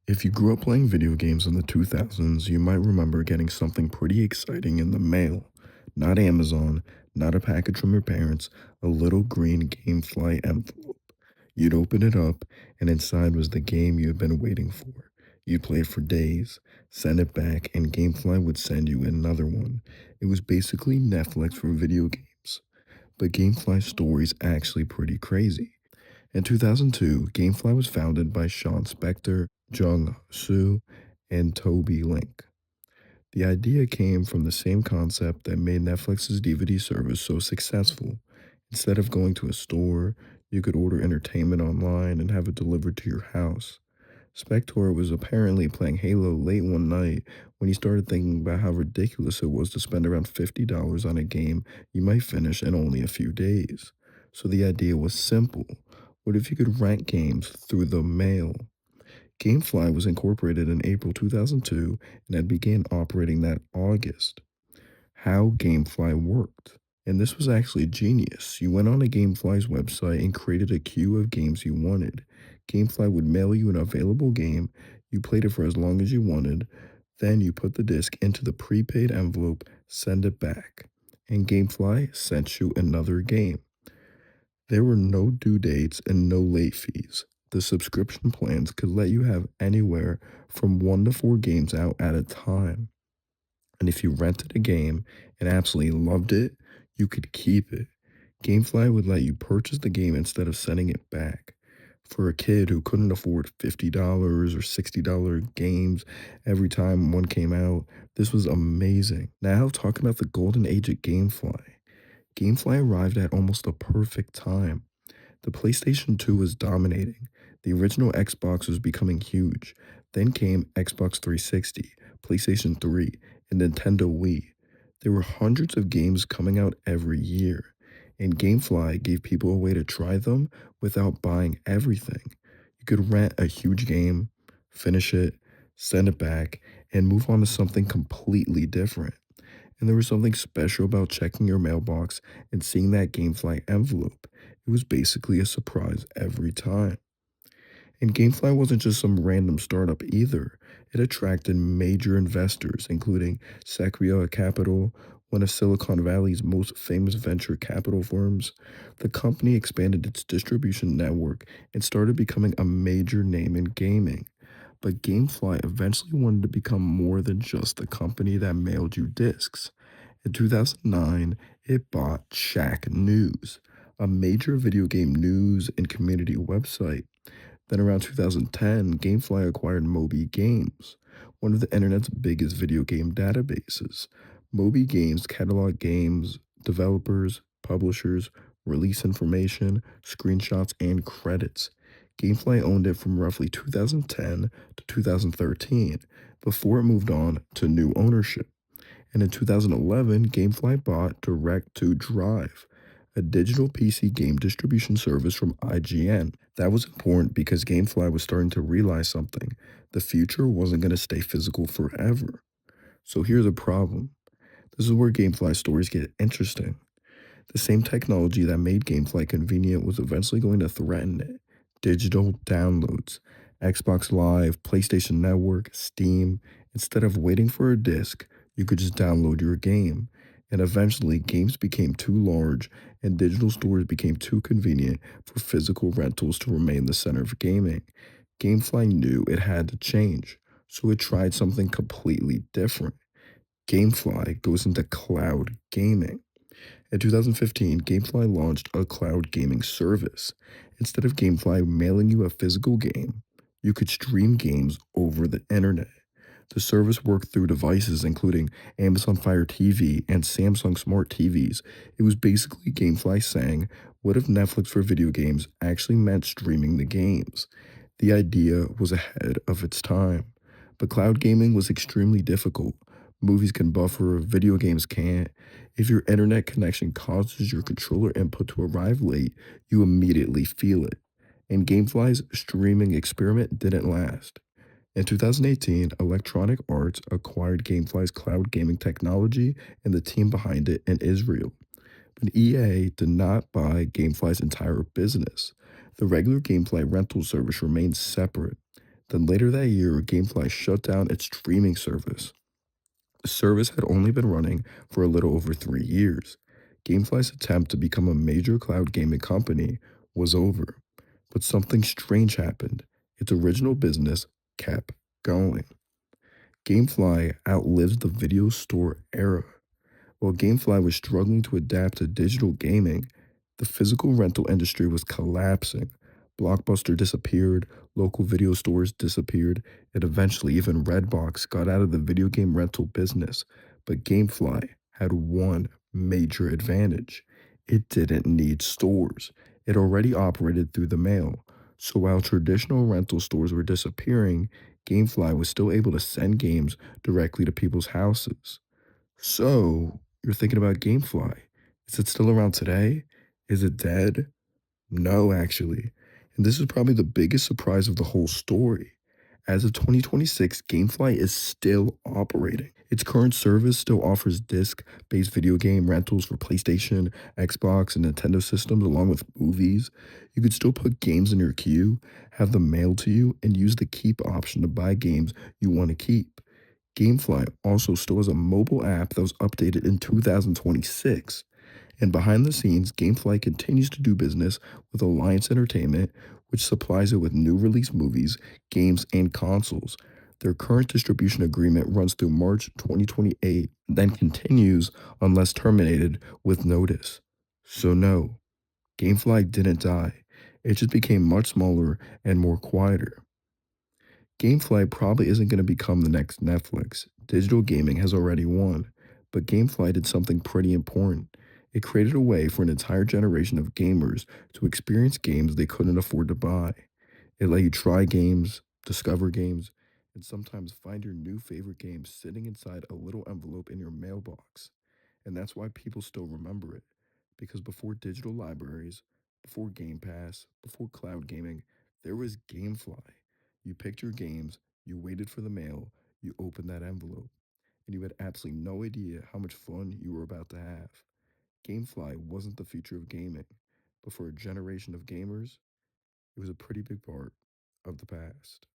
If you grew up playing video games in the 2000s, you might remember getting something pretty exciting in the mail. Not Amazon, not a package from your parents, a little green GameFly envelope. You'd open it up, and inside was the game you had been waiting for. You'd play it for days, send it back, and GameFly would send you another one. It was basically Netflix for video games. But GameFly's story is actually pretty crazy. In 2002, GameFly was founded by Sean Spector, Jung Soo, and Toby Link. The idea came from the same concept that made Netflix's DVD service so successful. Instead of going to a store, you could order entertainment online and have it delivered to your house. Spector was apparently playing Halo late one night when he started thinking about how ridiculous it was to spend around $50 on a game you might finish in only a few days. So the idea was simple. What if you could rent games through the mail? GameFly was incorporated in April 2002 and had began operating that August. How GameFly worked. And this was actually genius. You went on a GameFly's website and created a queue of games you wanted. GameFly would mail you an available game, you played it for as long as you wanted, then you put the disc into the prepaid envelope, send it back, and GameFly sent you another game. There were no due dates and no late fees. The subscription plans could let you have anywhere from 1 to 4 games out at a time. And if you rented a game and absolutely loved it, you could keep it. GameFly would let you purchase the game instead of sending it back. For a kid who couldn't afford $50 or $60 games every time one came out, this was amazing. Now, talking about the golden age of GameFly. GameFly arrived at almost the perfect time. The PlayStation 2 was dominating. The original Xbox was becoming huge. Then came Xbox 360, PlayStation 3, and Nintendo Wii. There were hundreds of games coming out every year, and GameFly gave people a way to try them without buying everything. You could rent a huge game, finish it, send it back, and move on to something completely different. And there was something special about checking your mailbox and seeing that GameFly envelope. It was basically a surprise every time. And GameFly wasn't just some random startup either. It attracted major investors, including Sequoia Capital, one of Silicon Valley's most famous venture capital firms. The company expanded its distribution network and started becoming a major name in gaming. But GameFly eventually wanted to become more than just a company that mailed you discs. In 2009, it bought Shack News, a major video game news and community website. Then around 2010, GameFly acquired Moby Games, one of the internet's biggest video game databases. Moby Games catalog games, developers, publishers, release information, screenshots, and credits. GameFly owned it from roughly 2010 to 2013 before it moved on to new ownership. And in 2011, GameFly bought Direct to Drive, a digital PC game distribution service from IGN. That was important because GameFly was starting to realize something. The future wasn't going to stay physical forever. So here's a problem. This is where GameFly stories get interesting. The same technology that made GameFly convenient was eventually going to threaten it. Digital downloads, Xbox Live, PlayStation Network, Steam. Instead of waiting for a disc, you could just download your game. And eventually, games became too large and digital stores became too convenient for physical rentals to remain the center of gaming. GameFly knew it had to change, so it tried something completely different. GameFly goes into cloud gaming. In 2015, GameFly launched a cloud gaming service. Instead of GameFly mailing you a physical game, you could stream games over the internet. The service worked through devices including Amazon Fire TV and Samsung Smart TVs. It was basically GameFly saying, what if Netflix for video games actually meant streaming the games? The idea was ahead of its time. But cloud gaming was extremely difficult. Movies can buffer, video games can't. If your internet connection causes your controller input to arrive late, you immediately feel it. And GameFly's streaming experiment didn't last. In 2018, Electronic Arts acquired GameFly's cloud gaming technology and the team behind it in Israel. But EA did not buy GameFly's entire business. The regular GameFly rental service remained separate. Then later that year, GameFly shut down its streaming service. The service had only been running for a little over 3 years. GameFly's attempt to become a major cloud gaming company was over. But something strange happened. Its original business kept going. GameFly outlived the video store era. While GameFly was struggling to adapt to digital gaming, the physical rental industry was collapsing. Blockbuster disappeared, local video stores disappeared, and eventually even Redbox got out of the video game rental business. But GameFly had one major advantage. It didn't need stores. It already operated through the mail. So while traditional rental stores were disappearing, GameFly was still able to send games directly to people's houses. So, you're thinking about GameFly. Is it still around today? Is it dead? No, actually. And this is probably the biggest surprise of the whole story. As of 2026, GameFly is still operating. Its current service still offers disc-based video game rentals for PlayStation, Xbox, and Nintendo systems, along with movies. You could still put games in your queue, have them mailed to you, and use the keep option to buy games you want to keep. GameFly also still has a mobile app that was updated in 2026. And behind the scenes, GameFly continues to do business with Alliance Entertainment, which supplies it with new release movies, games, and consoles. Their current distribution agreement runs through March 2028, then continues unless terminated with notice. So, no, GameFly didn't die. It just became much smaller and more quieter. GameFly probably isn't going to become the next Netflix. Digital gaming has already won. But GameFly did something pretty important. It created a way for an entire generation of gamers to experience games they couldn't afford to buy. It let you try games, discover games, and sometimes find your new favorite game sitting inside a little envelope in your mailbox. And that's why people still remember it. Because before digital libraries, before Game Pass, before cloud gaming, there was Gamefly. You picked your games, you waited for the mail, you opened that envelope, and you had absolutely no idea how much fun you were about to have. Gamefly wasn't the future of gaming, but for a generation of gamers, it was a pretty big part of the past.